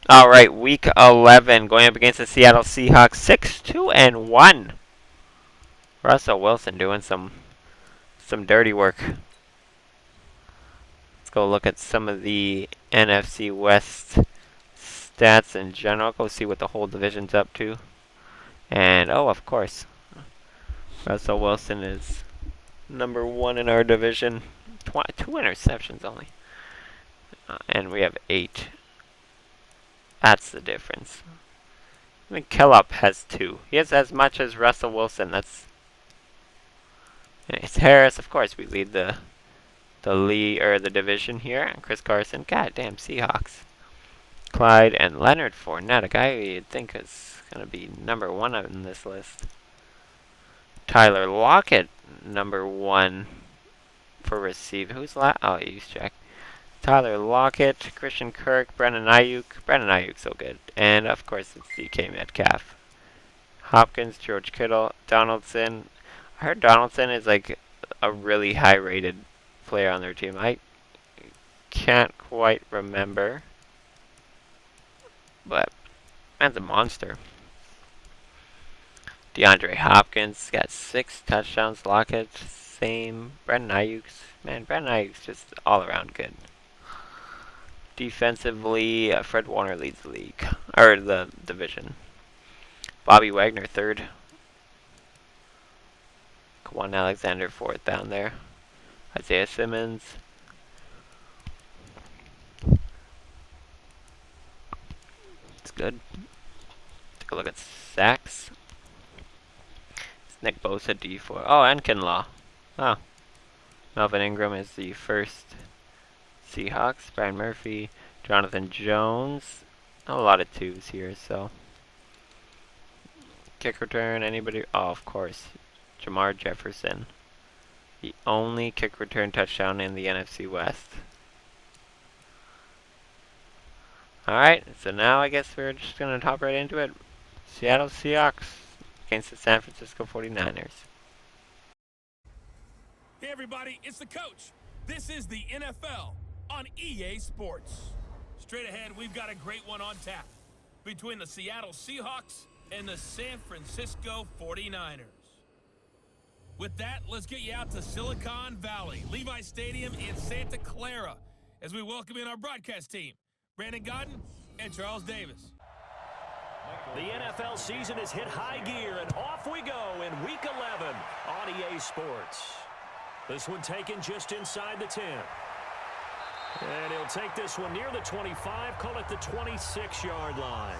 All right, week 11 going up against the Seattle Seahawks, 6-2-1. Russell Wilson doing some dirty work. Let's go look at some of the NFC West stats in general. Go see what the whole division's up to. And oh, of course, Russell Wilson is number 1 in our division. 2 interceptions only, and we have 8. That's the difference. I mean, Kellop has 2. He has as much as Russell Wilson. And it's Harris, of course. We lead the division here. And Chris Carson, goddamn Seahawks. Clyde and Leonard Fournette, a guy you'd think is gonna be number 1 on this list. Tyler Lockett, number 1 for receive. Who's last? Oh, he's checked. Tyler Lockett, Christian Kirk, Brandon Ayuk. Brandon Ayuk, so good. And, of course, it's DK Metcalf. Hopkins, George Kittle, Donaldson. I heard Donaldson is like a really high-rated player on their team. I can't quite remember. But, man's a monster. DeAndre Hopkins got 6 touchdowns. Lockett, same. Brandon Ayuk's just all around good. Defensively, Fred Warner leads the league, or the division. Bobby Wagner 3rd. Quan Alexander 4th down there. Isaiah Simmons. It's good. Take a look at sacks. It's Nick Bosa D4. Oh, and Kinlaw. Oh. Melvin Ingram is the first Seahawks. Brian Murphy. Jonathan Jones. A lot of 2s here, so. Kick return, anybody? Oh, of course. Jamar Jefferson. The only kick return touchdown in the NFC West. Alright, so now I guess we're just going to hop right into it. Seattle Seahawks against the San Francisco 49ers. Hey everybody, it's the coach. This is the NFL on EA Sports. Straight ahead, we've got a great one on tap between the Seattle Seahawks and the San Francisco 49ers. With that, let's get you out to Silicon Valley, Levi Stadium in Santa Clara, as we welcome in our broadcast team, Brandon Godden and Charles Davis. The NFL season has hit high gear, and off we go in Week 11 on EA Sports. This one taken just inside the 10. And he'll take this one near the 25, call it the 26-yard line.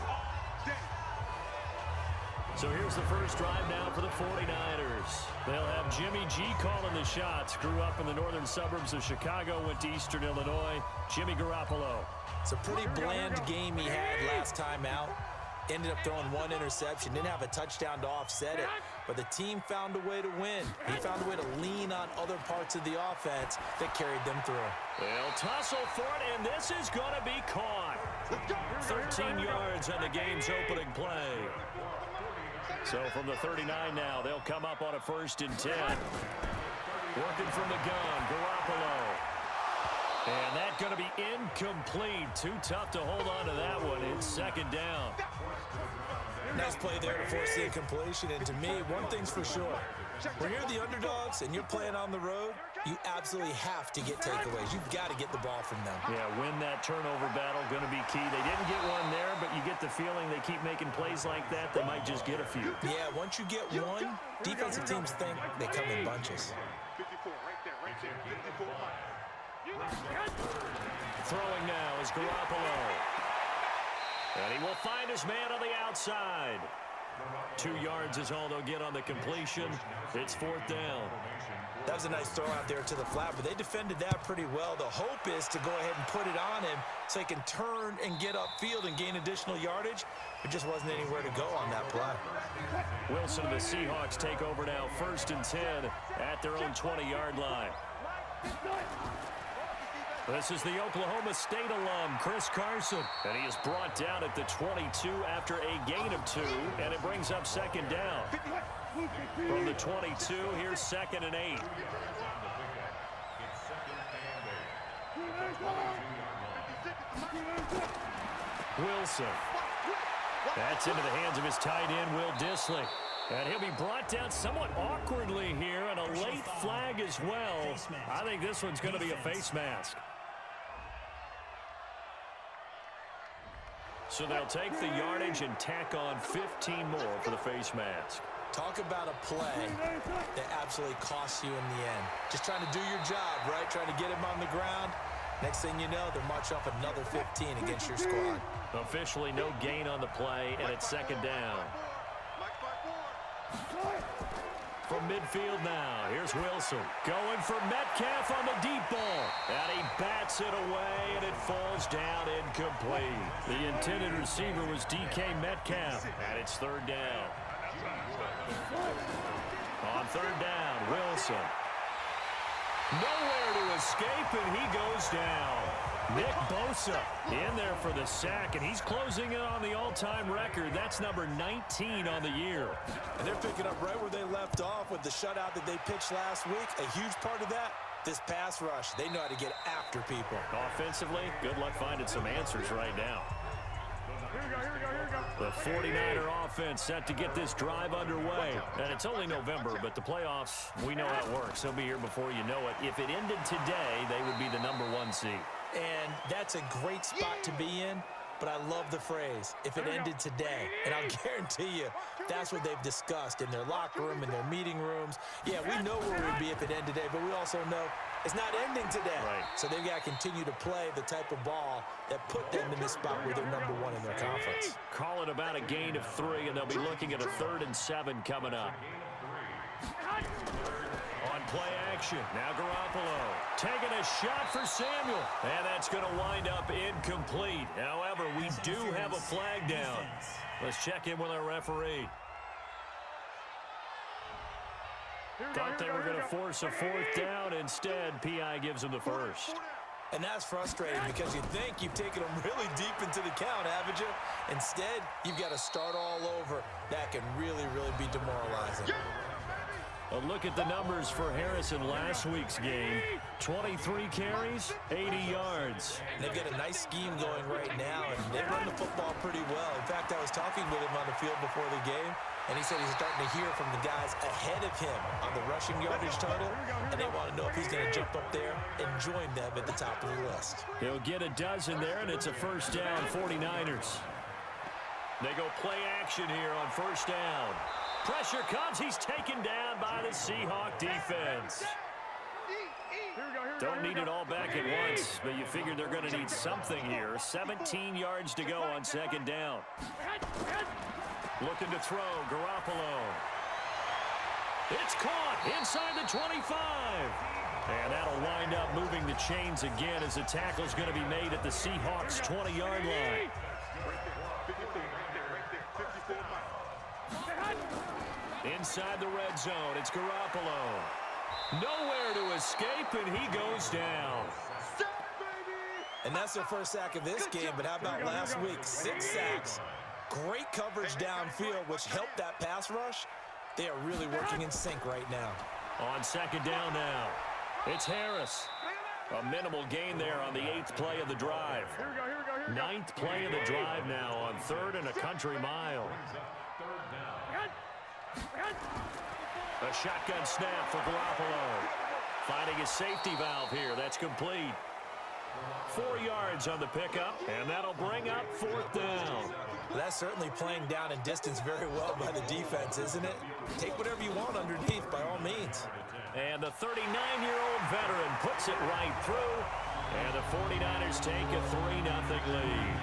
So here's the first drive now for the 49ers. They'll have Jimmy G calling the shots. Grew up in the northern suburbs of Chicago, went to Eastern Illinois. Jimmy Garoppolo. It's a pretty bland game he had last time out. Ended up throwing 1 interception. Didn't have a touchdown to offset it. But the team found a way to win. He found a way to lean on other parts of the offense that carried them through. They'll tussle for it, and this is going to be caught. 13 yards on the game's opening play. So from the 39 now, they'll come up on a 1st and 10. Working from the gun, Garoppolo. And that's going to be incomplete. Too tough to hold on to that one. It's 2nd down. Nice play there to force the incompletion. And to me, one thing's for sure. When you're the underdogs and you're playing on the road, you absolutely have to get takeaways. You've got to get the ball from them. Yeah, win that turnover battle, going to be key. They didn't get one there, but you get the feeling they keep making plays like that, they might just get a few. Yeah, once you get one, defensive teams think they come in bunches. 54 right there, 54. Throwing now is Garoppolo. And he will find his man on the outside. 2 yards is all they'll get on the completion. It's 4th down. That was a nice throw out there to the flat, but they defended that pretty well. The hope is to go ahead and put it on him so he can turn and get upfield and gain additional yardage. There just wasn't anywhere to go on that play. Wilson and the Seahawks take over now, 1st and 10 at their own 20-yard line. This is the Oklahoma State alum, Chris Carson. And he is brought down at the 22 after a gain of 2, and it brings up 2nd down. From the 22, here's 2nd and 8. Wilson. That's into the hands of his tight end, Will Dissly. And he'll be brought down somewhat awkwardly here, and a late flag as well. I think this one's going to be a face mask. So they'll take the yardage and tack on 15 more for the face mask. Talk about a play that absolutely costs you in the end. Just trying to do your job, right? Trying to get him on the ground. Next thing you know, they're marching off another 15 against your squad. Officially no gain on the play, and it's second down. From midfield now, here's Wilson. Going for Metcalf on the deep ball. And he bats it away, and it falls down incomplete. The intended receiver was DK Metcalf, and it's third down. On third down, Wilson. Nowhere to escape, and he goes down. Nick Bosa in there for the sack, and he's closing in on the all-time record. That's number 19 on the year. And they're picking up right where they left off with the shutout that they pitched last week. A huge part of that, this pass rush. They know how to get after people. Offensively, good luck finding some answers right now. The 49er offense set to get this drive underway. And it's only November, but the playoffs, we know how it works. They'll be here before you know it. If it ended today, they would be the number 1 seed. And that's a great spot to be in, but I love the phrase, if it ended today. And I'll guarantee you, that's what they've discussed in their locker room, in their meeting rooms. Yeah, we know where we'd be if it ended today, but we also know it's not ending today. Right. So they've got to continue to play the type of ball that put them in this spot where they're number 1 in their conference. Call it about a gain of 3, and they'll be looking at a 3rd and 7 coming up. On play action, now Garoppolo taking a shot for Samuel, and that's going to wind up incomplete. However, we do have a flag down. Let's check in with our referee. Thought they were going to force a 4th down. Instead, PI gives them the first. And that's frustrating because you think you've taken them really deep into the count, haven't you? Instead, you've got to start all over. That can really, really be demoralizing. A look at the numbers for Harrison last week's game. 23 carries, 80 yards. And they've got a nice scheme going right now, and they run the football pretty well. In fact, I was talking with him on the field before the game, and he said he's starting to hear from the guys ahead of him on the rushing yardage total, and they want to know if he's going to jump up there and join them at the top of the list. He'll get a dozen there, and it's a first down, 49ers. They go play action here on first down. Pressure comes. He's taken down by the Seahawk defense. Don't need it all back at once, but you figure they're going to need something here. 17 yards to go on second down. Looking to throw, Garoppolo. It's caught inside the 25. And that'll wind up moving the chains again as the tackle's going to be made at the Seahawks' 20-yard line. Inside the red zone, it's Garoppolo. Nowhere to escape, and he goes down. And that's their first sack of this game, but how about last week? 6 sacks. Great coverage downfield, which helped that pass rush. They are really working in sync right now. On second down now, it's Harris. A minimal gain there on the 8th play of the drive. 9th play of the drive now on 3rd and a country mile. A shotgun snap for Garoppolo. Finding his safety valve here. That's complete. 4 yards on the pickup, and that'll bring up 4th down. Well, that's certainly playing down and distance very well by the defense, isn't it? Take whatever you want underneath, by all means. And the 39-year-old veteran puts it right through, and the 49ers take a 3-0 lead.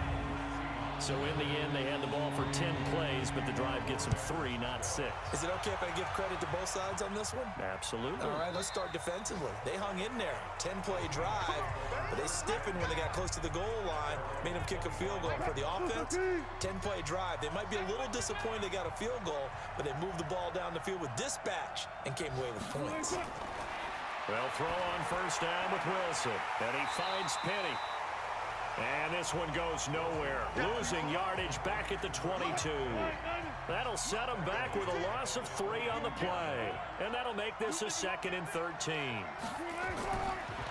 So in the end, they had the ball for 10 plays, but the drive gets them 3, not 6. Is it okay if I give credit to both sides on this one? Absolutely. All right, let's start defensively. They hung in there. 10-play drive, but they stiffened when they got close to the goal line, made them kick a field goal. For the offense, 10-play drive. They might be a little disappointed they got a field goal, but they moved the ball down the field with dispatch and came away with points. Well, throw on first down with Wilson, and he finds Penny. And this one goes nowhere. Losing yardage back at the 22. That'll set them back with a loss of 3 on the play. And that'll make this a 2nd and 13.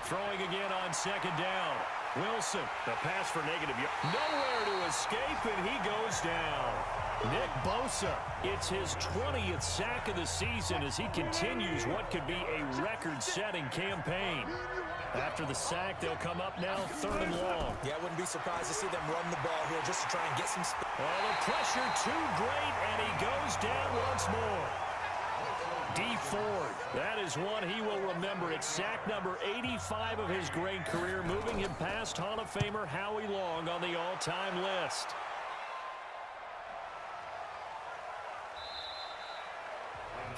Throwing again on second down. Wilson, the pass for negative. Nowhere to escape, and he goes down. Nick Bosa, it's his 20th sack of the season as he continues what could be a record-setting campaign. After the sack, they'll come up now 3rd and long. Yeah, I wouldn't be surprised to see them run the ball here just to try and get some space. Oh, the pressure too great, and he goes down once more. D. Ford, that is one he will remember. It's sack number 85 of his great career, moving him past Hall of Famer Howie Long on the all-time list.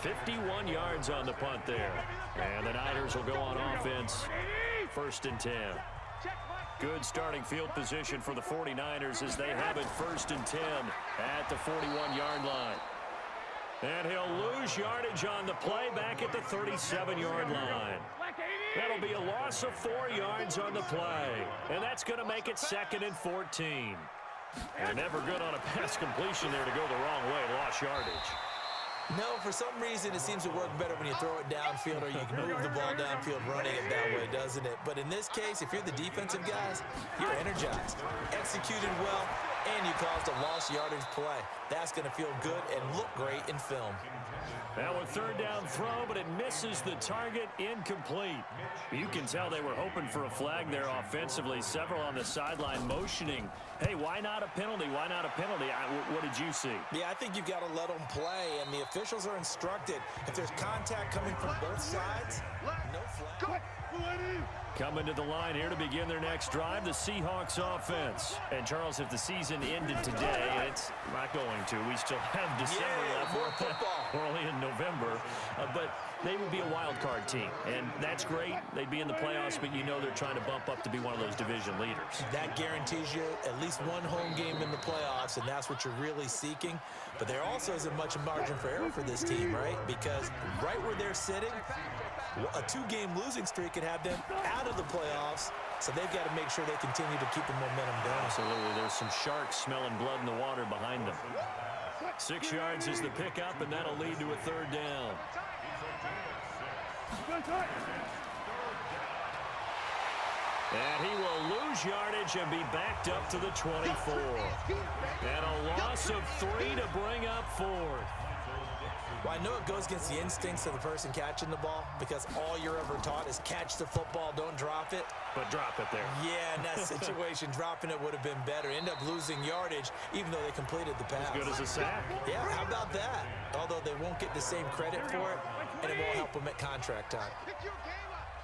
$51 yards on the punt there. And the Niners will go on offense. 1st and 10. Good starting field position for the 49ers as they have it 1st and 10 at the 41-yard line. And he'll lose yardage on the play back at the 37-yard line. That'll be a loss of 4 yards on the play. And that's going to make it 2nd and 14. And never good on a pass completion there to go the wrong way. Lost yardage. No, for some reason, it seems to work better when you throw it downfield or you can move the ball downfield running it that way, doesn't it? But in this case, if you're the defensive guys, you're energized, executed well, and you caused a lost yardage play. That's going to feel good and look great in film. Now a 3rd down throw, but it misses the target, incomplete. You can tell they were hoping for a flag there offensively. Several on the sideline motioning. Hey, why not a penalty? Why not a penalty? What did you see? Yeah, I think you've got to let them play, and the officials are instructed. If there's contact coming from both sides, no flag. Coming to the line here to begin their next drive, the Seahawks offense. And Charles, if the season ended today, it's not going to. We still have December left. More football. We're only in November. But they would be a wild card team. And that's great. They'd be in the playoffs, but you know they're trying to bump up to be one of those division leaders. That guarantees you at least one home game in the playoffs, and that's what you're really seeking. But there also isn't much margin for error for this team, right? Because right where they're sitting, a 2-game losing streak could have them out of the playoffs, so they've got to make sure they continue to keep the momentum going. Absolutely. There's some sharks smelling blood in the water behind them. 6 yards is the pickup, and that'll lead to a 3rd down. And he will lose yardage and be backed up to the 24. And a loss of 3 to bring up 4th. Well, I know it goes against the instincts of the person catching the ball because all you're ever taught is catch the football, don't drop it. But drop it there. Yeah, in that situation, dropping it would have been better. End up losing yardage even though they completed the pass. As good as a sack. Yeah, how about that? Although they won't get the same credit for it, and it won't help them at contract time.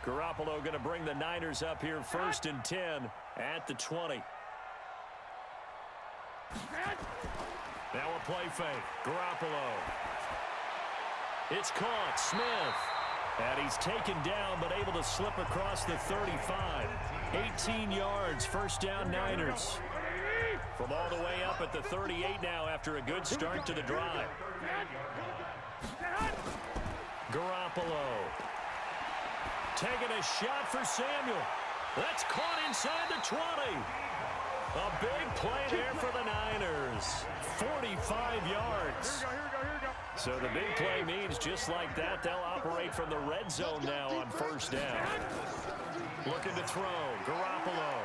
Garoppolo going to bring the Niners up here 1st and 10 at the 20. Now a play fake. Garoppolo. It's caught. Smith. And he's taken down, but able to slip across the 35. 18 yards. 1st down, Niners. From all the way up at the 38 now after a good start to the drive. Garoppolo. Taking a shot for Samuel. That's caught inside the 20. A big play there for the Niners. 45 yards. So the big play means just like that, they'll operate from the red zone now on 1st down. Looking to throw. Garoppolo.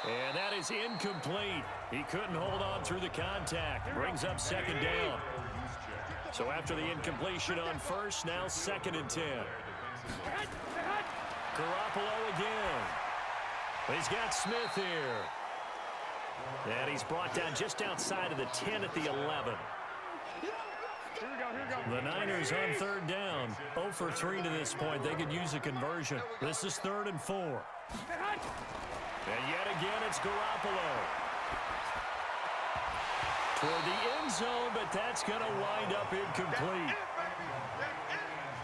And that is incomplete. He couldn't hold on through the contact. Brings up 2nd down. So after the incompletion on 1st, now 2nd and 10. Garoppolo again. He's got Smith here. And he's brought down just outside of the 10 at the 11. The Niners on 3rd down. 0 for 3 to this point. They could use a conversion. This is 3rd and 4. And yet again, it's Garoppolo. Toward the end zone, but that's going to wind up incomplete.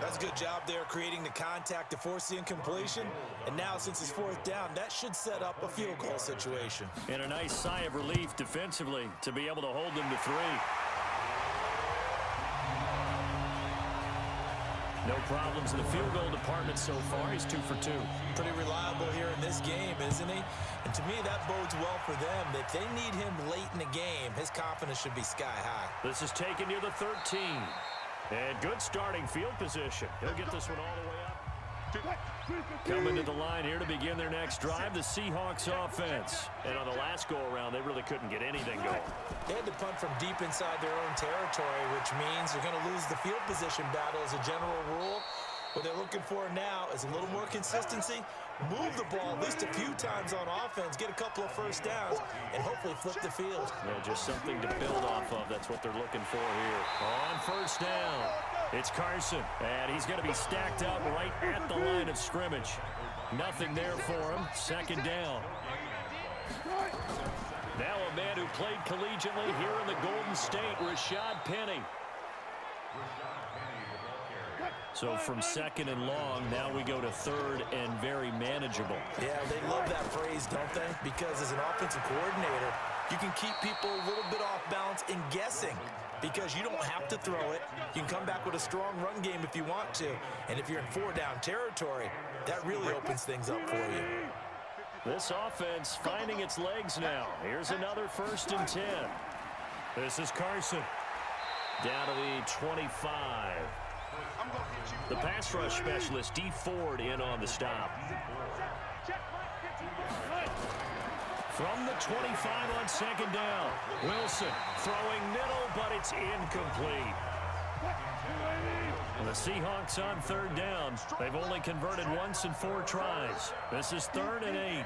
That's a good job there creating the contact to force the incompletion. And now, since it's 4th down, that should set up a field goal situation. And a nice sigh of relief defensively to be able to hold them to 3. No problems in the field goal department so far. He's 2 for 2. Pretty reliable here in this game, isn't he? And to me, that bodes well for them. If they need him late in the game, his confidence should be sky high. This is taken near the 13. And good starting field position. He'll get this one all the way up. Coming to the line here to begin their next drive, the Seahawks offense. And on the last go-around, they really couldn't get anything going. They had to punt from deep inside their own territory, which means they're going to lose the field position battle as a general rule. What they're looking for now is a little more consistency, move the ball at least a few times on offense, get a couple of first downs, and hopefully flip the field. Yeah, just something to build off of. That's what they're looking for here. On first down, it's Carson, and he's going to be stacked up right at the line of scrimmage. Nothing there for him. Second down. Now a man who played collegiately here in the Golden State, Rashad Penny. So from second and long, now we go to third and very manageable. Yeah, they love that phrase, don't they? Because as an offensive coordinator, you can keep people a little bit off balance and guessing because you don't have to throw it. You can come back with a strong run game if you want to. And if you're in four-down territory, that really opens things up for you. This offense finding its legs now. Here's another 1st and 10. This is Carson. Down to the 25. The pass rush specialist, D. Ford, in on the stop. From the 25 on second down. Wilson throwing middle, but it's incomplete. And the Seahawks on third down. They've only converted once in 4 tries. This is 3rd and 8.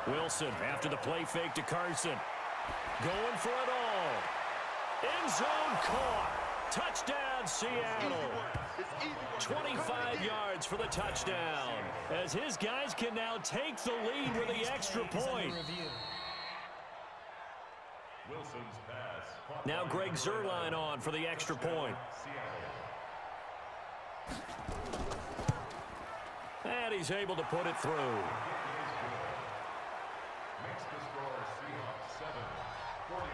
Wilson after the play fake to Carson. Going for it all. End zone caught. Touchdown, Seattle. 25 yards for the touchdown. As his guys can now take the lead with the extra point. Now Greg Zuerlein on for the extra point. And he's able to put it through.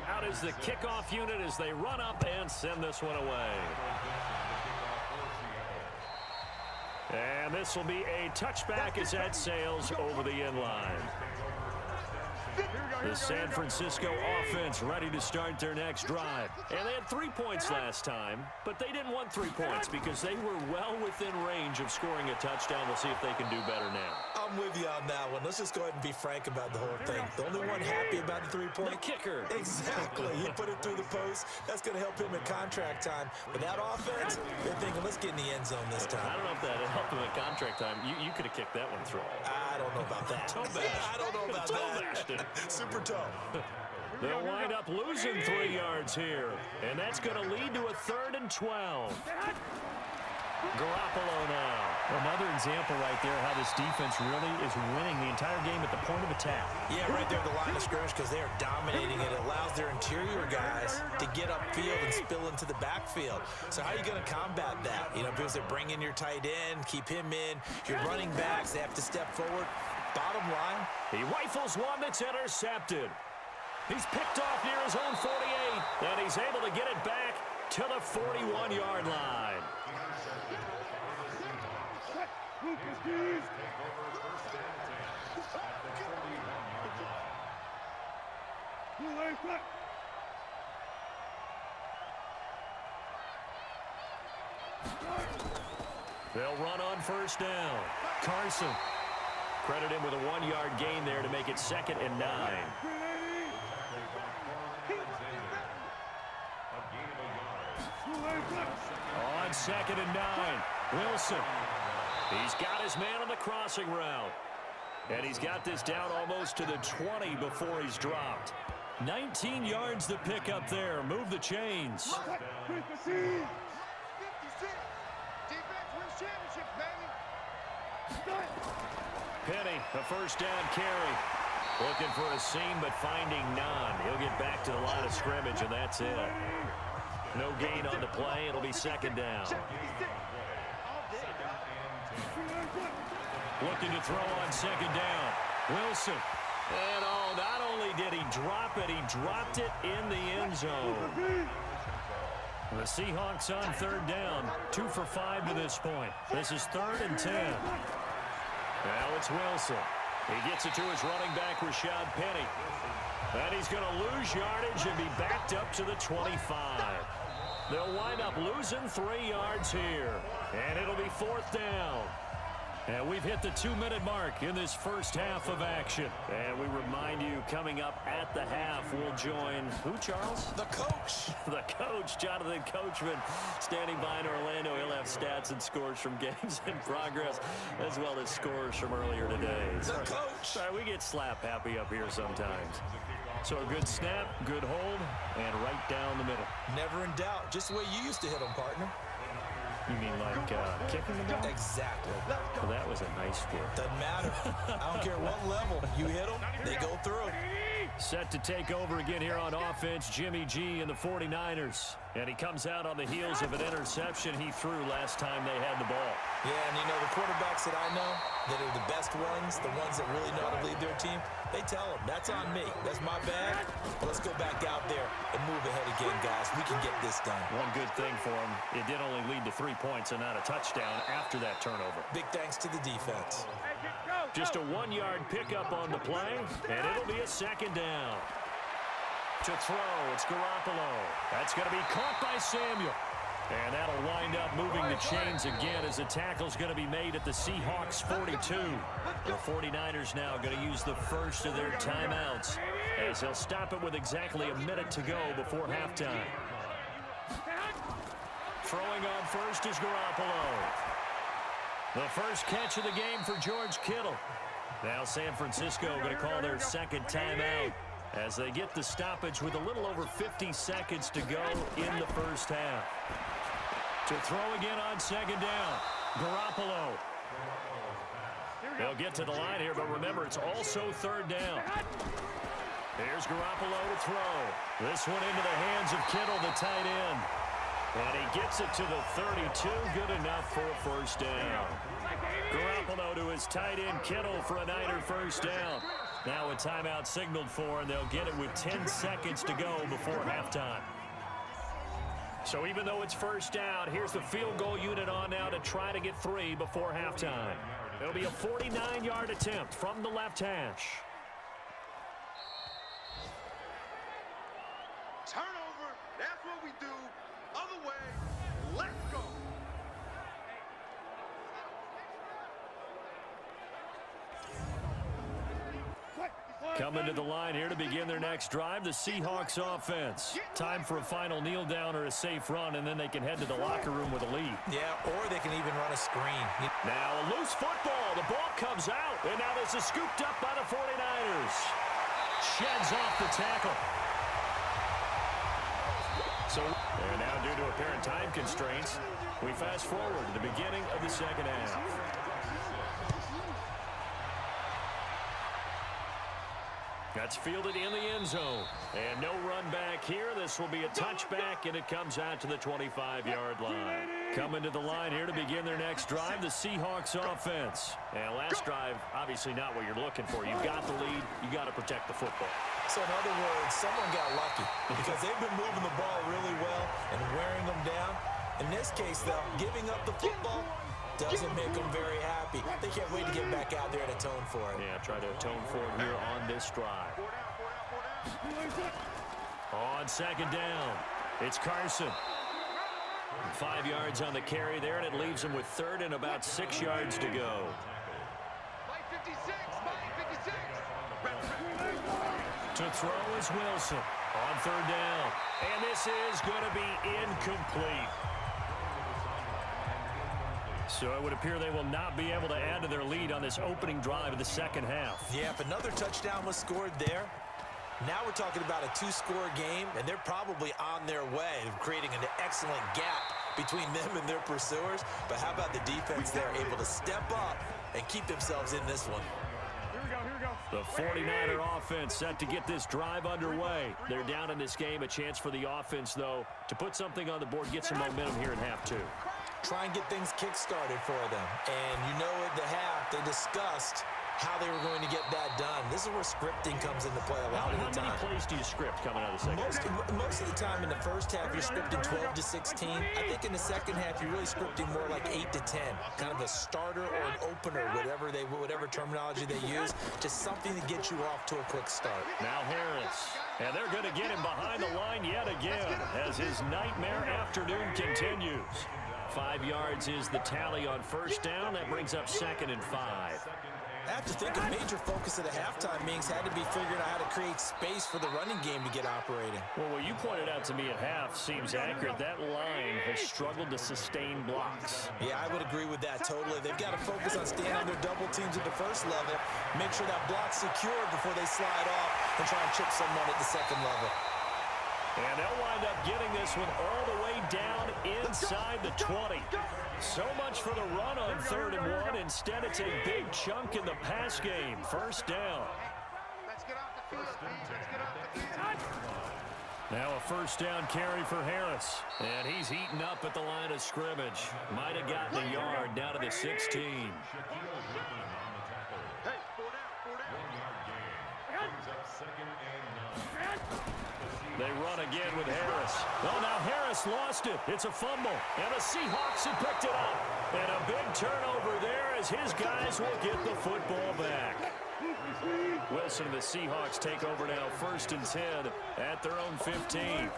Out is the kickoff unit as they run up and send this one away. And this will be a touchback as that sails over the end line. The San Francisco offense ready to start their next drive. And they had 3 points last time, but they didn't want 3 points because they were well within range of scoring a touchdown. We'll see if they can do better now. I'm with you on that one. Let's just go ahead and be frank about the whole thing. The only one happy about the 3-point. The kicker. Exactly. He put it through the post. That's going to help him in contract time. But that offense, they're thinking, let's get in the end zone this time. I don't know if that helped him at contract time. You could have kicked that one through. I don't know about that. I don't know about that. Super toe. They'll wind up losing 3 yards here. And that's going to lead to a 3rd and 12. Garoppolo now. Another example right there how this defense really is winning the entire game at the point of attack. Yeah, right there at the line of scrimmage because they are dominating it. It allows their interior guys to get upfield and spill into the backfield. So how are you going to combat that? You know, because they bring in your tight end, keep him in. Your running backs, they have to step forward. Bottom line. He rifles one that's intercepted. He's picked off near his own 48, and he's able to get it back to the 41-yard line. They'll run on first down. Carson. Credit him with a 1-yard gain there to make it 2nd and 9. On 2nd and 9, Wilson. He's got his man on the crossing route. And he's got this down almost to the 20 before he's dropped. 19 yards to pick up there. Move the chains. Penny, a first down carry. Looking for a seam, but finding none. He'll get back to the line of scrimmage, and that's it. No gain on the play. It'll be 2nd down. Looking to throw on 2nd down. Wilson. And not only did he drop it, he dropped it in the end zone. The Seahawks on 3rd down. 2 for 5 to this point. This is 3rd and 10. Now it's Wilson. He gets it to his running back, Rashad Penny. And he's going to lose yardage and be backed up to the 25. They'll wind up losing 3 yards here. And it'll be 4th down. And we've hit the 2-minute mark in this first half of action. And we remind you, coming up at the half, we'll join who, Charles? The coach. The coach, Jonathan Coachman, standing by in Orlando. He'll have stats and scores from games in progress, as well as scores from earlier today. The coach. Sorry, we get slap happy up here sometimes. So a good snap, good hold, and right down the middle. Never in doubt. Just the way you used to hit them, partner. You mean like kicking the ball? Exactly. Well, that was a nice flip. Doesn't matter. I don't care what level. You hit them, they go through. Set to take over again here on offense, Jimmy G and the 49ers. And he comes out on the heels of an interception he threw last time they had the ball. Yeah, and you know, the quarterbacks that I know that are the best ones, the ones that really know how to lead their team, they tell them, that's on me. That's my bad. Let's go back out there and move ahead again, guys. We can get this done. One good thing for him, it did only lead to 3 points and not a touchdown after that turnover. Big thanks to the defense. Just a 1-yard pickup on the play, and it'll be a 2nd down. To throw, it's Garoppolo. That's going to be caught by Samuel. And that'll wind up moving the chains again as the tackle's going to be made at the Seahawks 42. The 49ers now going to use the first of their timeouts as they'll stop it with exactly a minute to go before halftime. Throwing on first is Garoppolo. The first catch of the game for George Kittle. Now San Francisco going to call their 2nd timeout as they get the stoppage with a little over 50 seconds to go in the first half. To throw again on 2nd down, Garoppolo. They'll get to the line here, but remember, it's also 3rd down. Here's Garoppolo to throw. This one into the hands of Kittle, the tight end. And he gets it to the 32, good enough for a 1st down. Garoppolo to his tight end, Kittle, for a Niner 1st down. Now a timeout signaled for, and they'll get it with 10 seconds to go before halftime. So even though it's 1st down, here's the field goal unit on now to try to get 3 before halftime. It'll be a 49-yard attempt from the left hash. Turnover, that's what we do. Other way, let's go. Coming to the line here to begin their next drive, the Seahawks offense. Time for a final kneel down or a safe run, and then they can head to the locker room with a lead. Yeah, or they can even run a screen. Now a loose football. The ball comes out, and now this is scooped up by the 49ers. Sheds off the tackle. So, and now due to apparent time constraints, we fast forward to the beginning of the 2nd half. That's fielded in the end zone. And no run back here. This will be a touchback, and it comes out to the 25-yard line. Coming to the line here to begin their next drive, the Seahawks offense. And last drive, obviously not what you're looking for. You've got the lead. You got to protect the football. So in other words, someone got lucky because they've been moving the ball really well and wearing them down. In this case, though, giving up the football doesn't make them very happy. They can't wait to get back out there and atone for it. Yeah, try to atone for it here on this drive. On 2nd down, it's Carson. 5 yards on the carry there, and it leaves him with 3rd and about 6 yards to go. To throw is Wilson on 3rd down. And this is going to be incomplete. So it would appear they will not be able to add to their lead on this opening drive of the 2nd half. Yeah, if another touchdown was scored there, now we're talking about a 2-score game, and they're probably on their way of creating an excellent gap between them and their pursuers. But how about the defense there, able to step up and keep themselves in this one? The 49er offense set to get this drive underway. They're down in this game. A chance for the offense, though, to put something on the board, get some momentum here in half 2. Try and get things kick-started for them. And you know at the half, they discussed how they were going to get that done. This is where scripting comes into play a lot of the time. How many plays do you script coming out of the second half? Most of the time in the first half, you're scripting 12 to 16. I think in the second half, you're really scripting more like 8 to 10. Kind of a starter or an opener, whatever terminology they use. Just something to get you off to a quick start. Now Harris. And they're going to get him behind the line yet again as his nightmare afternoon continues. 5 yards is the tally on first down. That brings up 2nd and 5. I have to think a major focus of the halftime meetings had to be figuring out how to create space for the running game to get operating. Well, what you pointed out to me at half seems accurate. That line has struggled to sustain blocks. Yeah, I would agree with that totally. They've got to focus on staying on their double teams at the first level, make sure that block's secured before they slide off and try and chip someone at the second level. And they'll wind up getting this one all the way down inside the 20. So much for the run on 3rd and 1. Instead, it's a big chunk in the pass game. First down. Let's get off the field, man. Let's get off the field. Now a first down carry for Harris. And he's heating up at the line of scrimmage. Might have gotten a yard down to the 16. Hey, 4 down. They run again with Harris. Oh, now Harris lost it. It's a fumble. And the Seahawks have picked it up. And a big turnover there as his guys will get the football back. Wilson and the Seahawks take over now 1st and 10 at their own 15.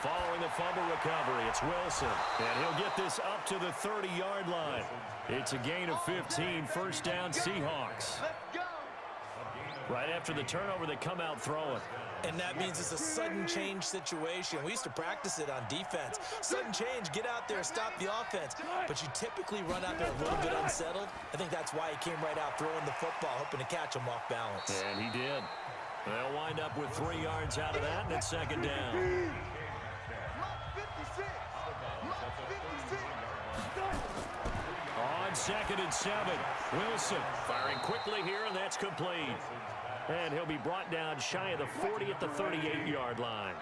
Following the fumble recovery, it's Wilson. And he'll get this up to the 30-yard line. It's a gain of 15, first down Seahawks. Right after the turnover, they come out throwing. And that means it's a sudden change situation. We used to practice it on defense. Sudden change, get out there, stop the offense. But you typically run out there a little bit unsettled. I think that's why he came right out throwing the football, hoping to catch him off balance. And he did. They'll wind up with 3 yards out of that, and it's 2nd down. On 2nd and 7, Wilson firing quickly here, and that's complete. And he'll be brought down shy of the 40 at the 38-yard line.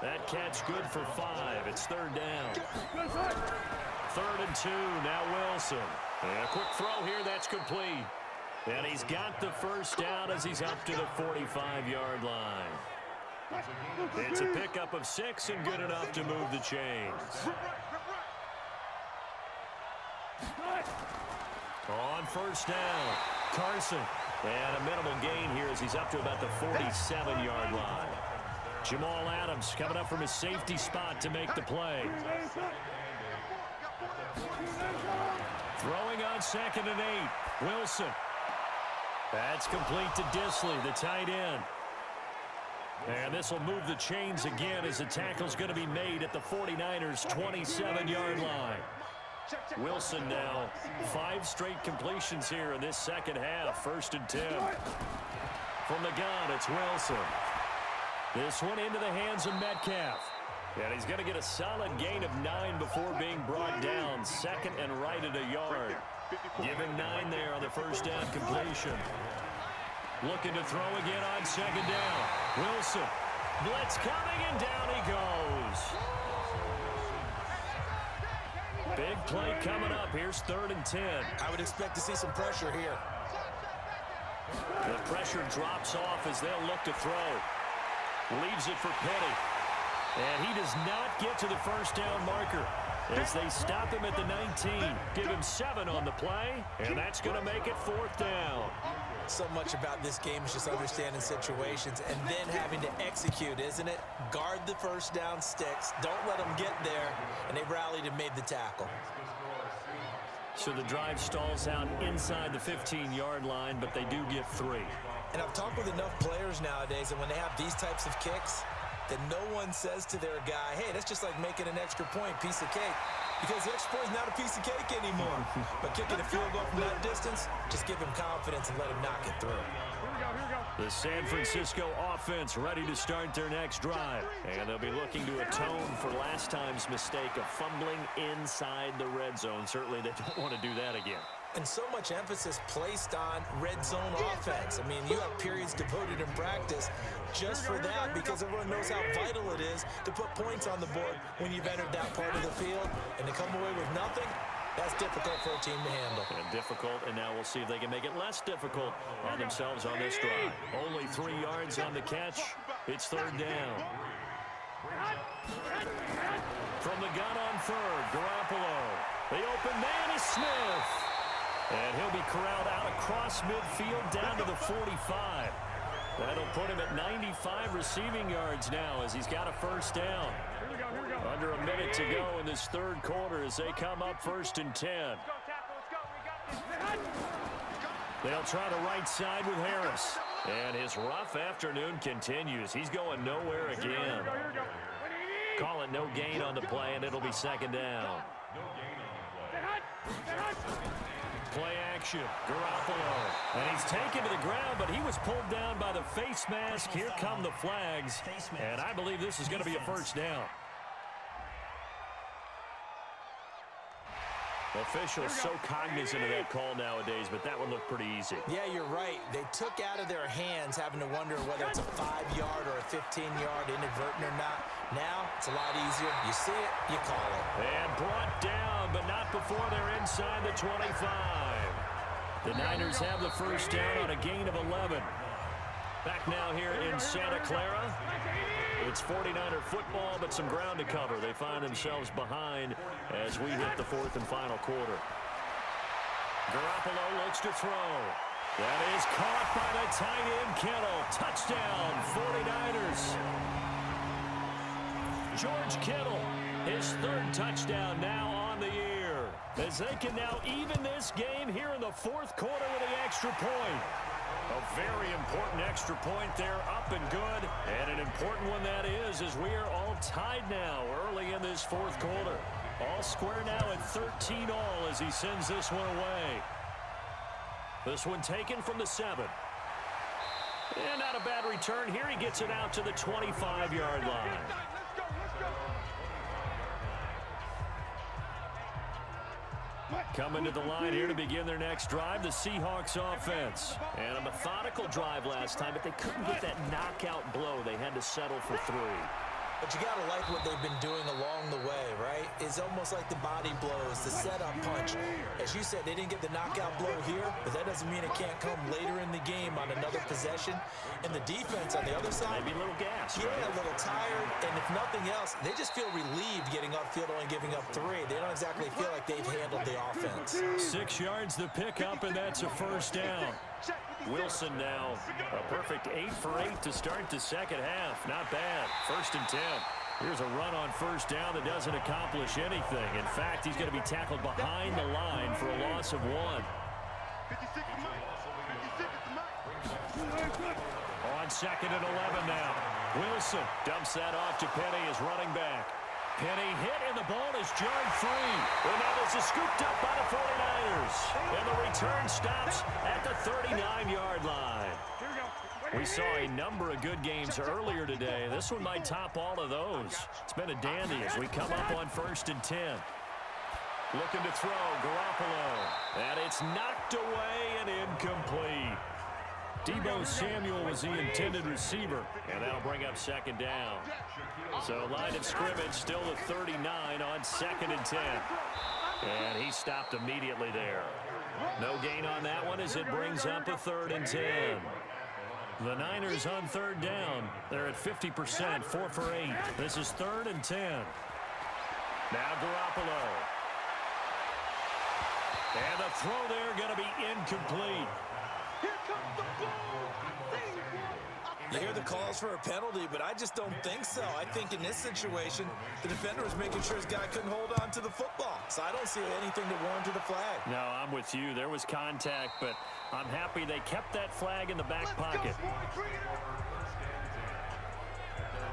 That catch good for 5. It's 3rd down. 3rd and 2, now Wilson. And a quick throw here, that's complete. And he's got the first down as he's up to the 45-yard line. It's a pickup of 6 and good enough to move the chains. On first down, Carson. And a minimal gain here as he's up to about the 47-yard line. Jamal Adams coming up from his safety spot to make the play. Throwing on 2nd and 8, Wilson. That's complete to Disley, the tight end. And this will move the chains again as the tackle's going to be made at the 49ers' 27-yard line. Wilson now 5 straight completions here in this second half. 1st and 10. From the gun, it's Wilson. This one into the hands of Metcalf. And he's going to get a solid gain of 9 before being brought down. 2nd and right at a yard. Give him 9 there on the first down completion. Looking to throw again on 2nd down. Wilson. Blitz coming, and down he goes. Big play coming up. Here's 3rd and 10. I would expect to see some pressure here. The pressure drops off as they'll look to throw. Leaves it for Petty. And he does not get to the first down marker as they stop him at the 19. Give him 7 on the play, and that's going to make it 4th down. So much about this game is just understanding situations and then having to execute, isn't it? Guard the first down sticks. Don't let them get there. And they rallied and made the tackle. So the drive stalls out inside the 15-yard line, but they do get 3. And I've talked with enough players nowadays that when they have these types of kicks, that no one says to their guy, hey, that's just like making an extra point, piece of cake. Because the extra point is not a piece of cake anymore. But kicking a field goal from that distance, just give him confidence and let him knock it through. The San Francisco offense ready to start their next drive. And they'll be looking to atone for last time's mistake of fumbling inside the red zone. Certainly they don't want to do that again. And so much emphasis placed on red zone offense. I mean, you have periods devoted in practice just for that because everyone knows how vital it is to put points on the board when you've entered that part of the field. And to come away with nothing, That's difficult for a team to handle. And difficult, and now we'll see if they can make it less difficult on themselves on this drive. Only 3 yards on the catch. It's third down. From the gun on third, Garoppolo. The open man is Smith. And he'll be corralled out across midfield down to the 45. That'll put him at 95 receiving yards now as he's got a first down. Under a minute to go in this third quarter as they come up 1st and 10. They'll try the right side with Harris. And his rough afternoon continues. He's going nowhere again. Call it no gain on the play, and it'll be second down. Play action, Garoppolo. And he's taken to the ground, but he was pulled down by the face mask. Here come the flags. And I believe this is going to be a first down. Officials so cognizant of that call nowadays, but that one looked pretty easy. Yeah, you're right. They took out of their hands having to wonder whether it's a 5-yard or a 15-yard inadvertent or not. Now, it's a lot easier. You see it, you call it. And brought down, but not before they're inside the 25. The Niners have the first down on a gain of 11. Back now here in Santa Clara. It's 49er football, but some ground to cover. They find themselves behind as we hit the 4th and final quarter. Garoppolo looks to throw. That is caught by the tight end, Kittle. Touchdown, 49ers. George Kittle, his 3rd touchdown now on the year. As they can now even this game here in the 4th quarter with the extra point. A very important extra point there, up and good. And an important one that is, as we are all tied now early in this 4th quarter. All square now at 13 all as he sends this one away. This one taken from the 7. And not a bad return here. He gets it out to the 25-yard line. Coming to the line here to begin their next drive, the Seahawks offense. And a methodical drive last time, but they couldn't get that knockout blow. They had to settle for 3. But you got to like what they've been doing along the way, right? It's almost like the body blows, the setup punch. As you said, they didn't get the knockout blow here, but that doesn't mean it can't come later in the game on another possession. And the defense on the other side, maybe a little gas, yeah, right? A little tired. And if nothing else, they just feel relieved getting upfield, only giving up 3. They don't exactly feel like they've handled the offense. 6 yards the pickup, and that's a first down. Wilson now a perfect 8 for 8 to start the second half. Not bad. 1st and 10. Here's a run on first down that doesn't accomplish anything. In fact, he's going to be tackled behind the line for a loss of 1. On 2nd and 11 now. Wilson dumps that off to Penny as running back. Penny hit, and the ball is jarred free. And now this is scooped up by the 49ers. And the return stops at the 39-yard line. We saw a number of good games earlier today. This one might top all of those. It's been a dandy as we come up on 1st and 10. Looking to throw, Garoppolo. And it's knocked away and incomplete. Deebo Samuel was the intended receiver. And that'll bring up 2nd down. So line of scrimmage still at 39 on 2nd and 10. And he stopped immediately there. No gain on that one as it brings up a 3rd and 10. The Niners on 3rd down. They're at 50%, 4 for 8. This is 3rd and 10. Now Garoppolo. And the throw there going to be incomplete. You hear the calls for a penalty, but I just don't think so. I think in this situation, the defender was making sure his guy couldn't hold on to the football. So I don't see anything to warrant the flag. No, I'm with you. There was contact, but I'm happy they kept that flag in the back pocket.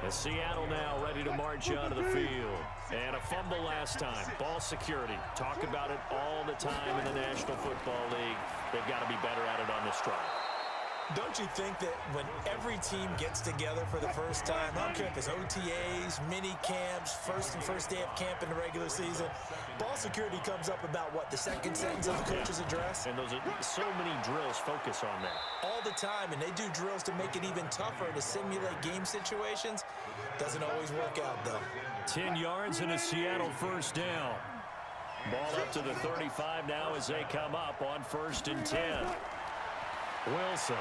As Seattle now ready to march onto the field. And a fumble last time. Ball security. Talk about it all the time in the National Football League. They've got to be better at it on this drive. Don't you think that when every team gets together for the first time, I don't care if it's OTAs, mini camps, first day of camp in the regular season, ball security comes up about what, the second sentence of the coach's address? And those are so many drills focus on that. All the time, and they do drills to make it even tougher to simulate game situations. Doesn't always work out, though. 10 yards and a Seattle first down. Ball up to the 35 now as they come up on 1st and 10. Wilson.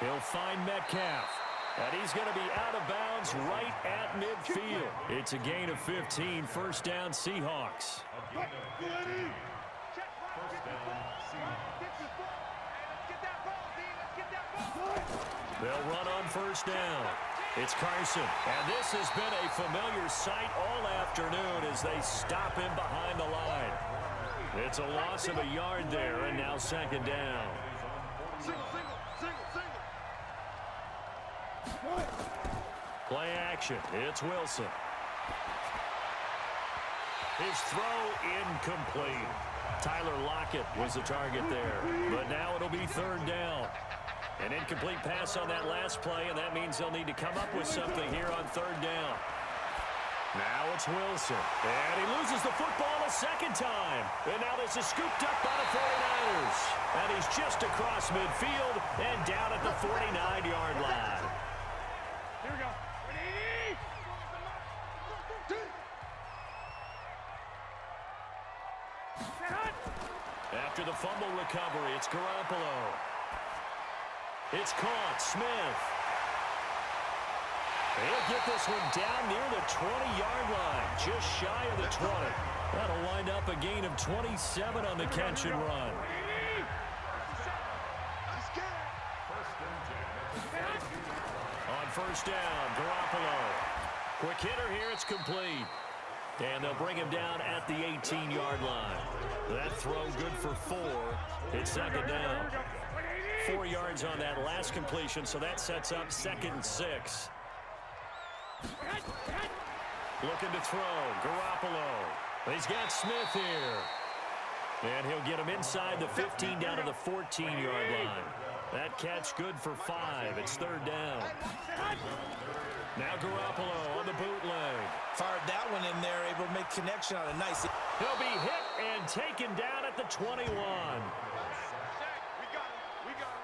He'll find Metcalf. And he's going to be out of bounds right at midfield. It's a gain of 15, 1st down Seahawks. They'll run on 1st down. It's Carson. And this has been a familiar sight all afternoon as they stop him behind the line. It's a loss of a yard there, and now 2nd down. Play action. It's Wilson. His throw incomplete. Tyler Lockett was the target there. But now it'll be 3rd down. An incomplete pass on that last play, and that means they'll need to come up with something here on 3rd down. Now it's Wilson. And he loses the football a 2nd time. And now this is scooped up by the 49ers. And he's just across midfield and down at the 49-yard line. Here we go. After the fumble recovery, it's Garoppolo. It's caught. Smith. He'll get this one down near the 20-yard line, just shy of the 20. That'll wind up a gain of 27 on the catch and run. On 1st down, Garoppolo. Quick hitter here, it's complete. And they'll bring him down at the 18-yard line. That throw good for 4. It's 2nd down. 4 yards on that last completion, so that sets up 2nd and 6. Looking to throw, Garoppolo. He's got Smith here. And he'll get him inside the 15 down to the 14-yard line. That catch good for 5. It's 3rd down. Now Garoppolo on the bootleg. Fired that one in there, able to make connection on a nice... He'll be hit and taken down at the 21.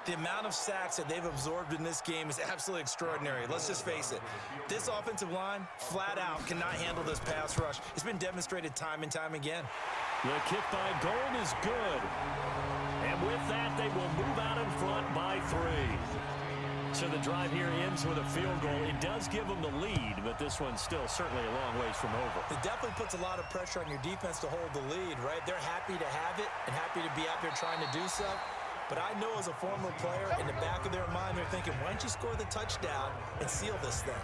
The amount of sacks that they've absorbed in this game is absolutely extraordinary. Let's just face it. This offensive line, flat out, cannot handle this pass rush. It's been demonstrated time and time again. The kick by Gold is good. And with that, they will move out in front by 3. So the drive here ends with a field goal. It does give them the lead, but this one's still certainly a long ways from over. It definitely puts a lot of pressure on your defense to hold the lead, right? They're happy to have it and happy to be out there trying to do so. But I know as a former player, in the back of their mind, they're thinking, why don't you score the touchdown and seal this thing?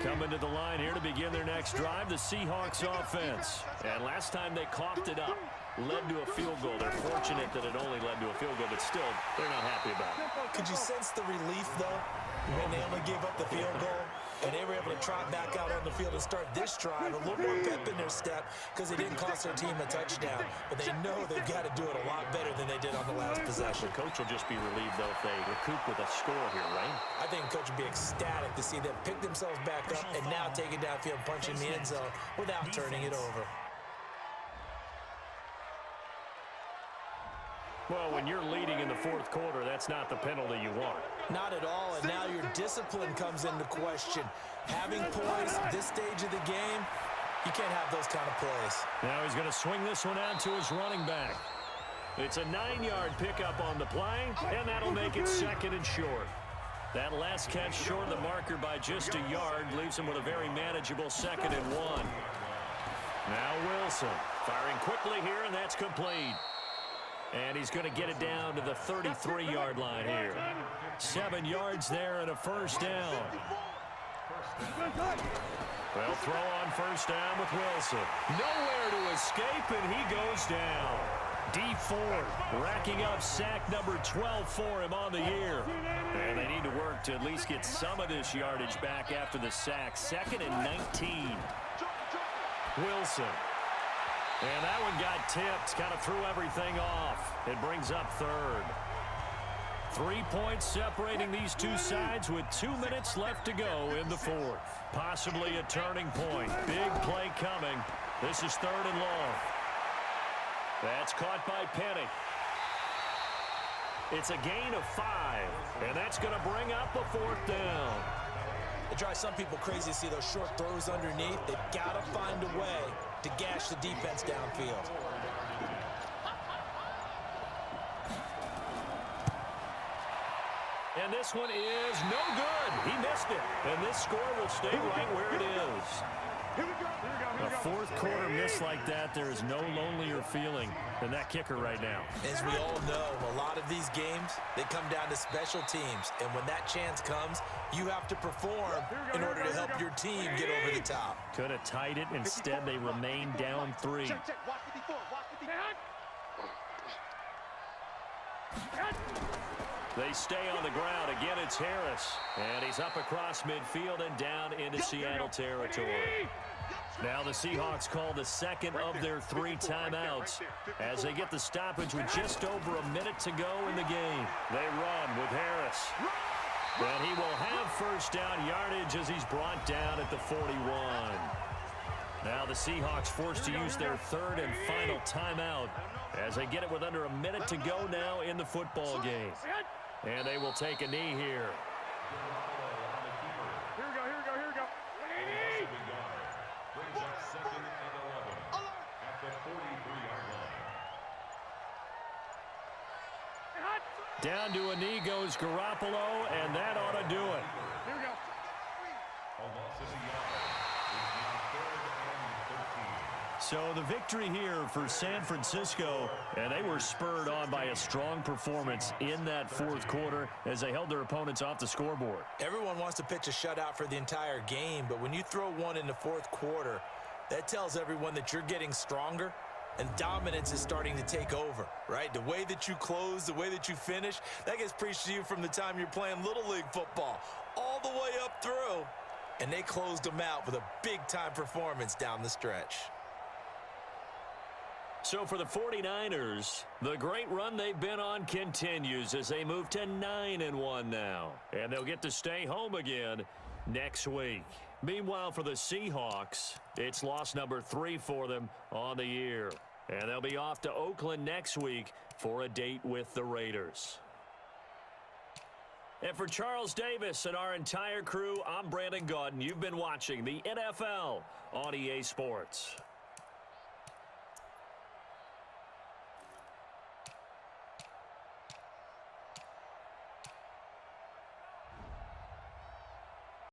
Coming to the line here to begin their next drive, the Seahawks offense. And last time they coughed it up, led to a field goal. They're fortunate that it only led to a field goal, but still, they're not happy about it. Could you sense the relief, though, when they only gave up the field goal? And they were able to trot back out on the field and start this drive a little more pep in their step because it didn't cost their team a touchdown. But they know they've got to do it a lot better than they did on the last possession. The coach will just be relieved, though, if they recoup with a score here, right? I think the coach would be ecstatic to see them pick themselves back up and now take it downfield, punching the end zone without turning it over. Well, when you're leading in the 4th quarter, that's not the penalty you want. Not at all, and now your discipline comes into question. Having poise at this stage of the game, you can't have those kind of plays. Now he's going to swing this one out to his running back. It's a 9-yard pickup on the play, and that'll make it 2nd and short. That last catch short of the marker by just a yard leaves him with a very manageable 2nd and 1. Now Wilson firing quickly here, and that's complete. And he's going to get it down to the 33-yard line here. 7 yards there and a 1st down. They'll throw on 1st down with Wilson. Nowhere to escape, and he goes down. D Ford racking up sack number 12 for him on the year. And they need to work to at least get some of this yardage back after the sack. 2nd and 19. Wilson. And that one got tipped, kind of threw everything off. It brings up 3rd. 3 points separating these two sides with 2 minutes left to go in the 4th. Possibly a turning point. Big play coming. This is 3rd and long. That's caught by Penny. It's a gain of 5, and that's going to bring up a 4th down. It drives some people crazy to see those short throws underneath. They've got to find a way to gash the defense downfield. And this one is no good. He missed it. And this score will stay right where it is. A fourth quarter miss like that, there is no lonelier feeling than that kicker right now. As we all know, a lot of these games, they come down to special teams. And when that chance comes, you have to perform in order to help your team get over the top. Could have tied it. Instead, they remain down 3. They stay on the ground. Again, it's Harris. And he's up across midfield and down into Seattle territory. Now the Seahawks call the second of their 3 timeouts as they get the stoppage with just over a minute to go in the game. They run with Harris. And he will have first down yardage as he's brought down at the 41. Now the Seahawks forced to use their 3rd and final timeout as they get it with under a minute to go now in the football game. And they will take a knee here. Here we go. Down to a knee goes Garoppolo, and that ought to do it. Here we go. So the victory here for San Francisco, and they were spurred on by a strong performance in that fourth quarter as they held their opponents off the scoreboard. Everyone wants to pitch a shutout for the entire game, but when you throw one in the fourth quarter, that tells everyone that you're getting stronger and dominance is starting to take over, right? The way that you close, the way that you finish, that gets preached to you from the time you're playing Little League football all the way up through. And they closed them out with a big-time performance down the stretch. So for the 49ers, the great run they've been on continues as they move to 9-1 now. And they'll get to stay home again next week. Meanwhile, for the Seahawks, it's loss number 3 for them on the year. And they'll be off to Oakland next week for a date with the Raiders. And for Charles Davis and our entire crew, I'm Brandon Gaudin. You've been watching the NFL on EA Sports.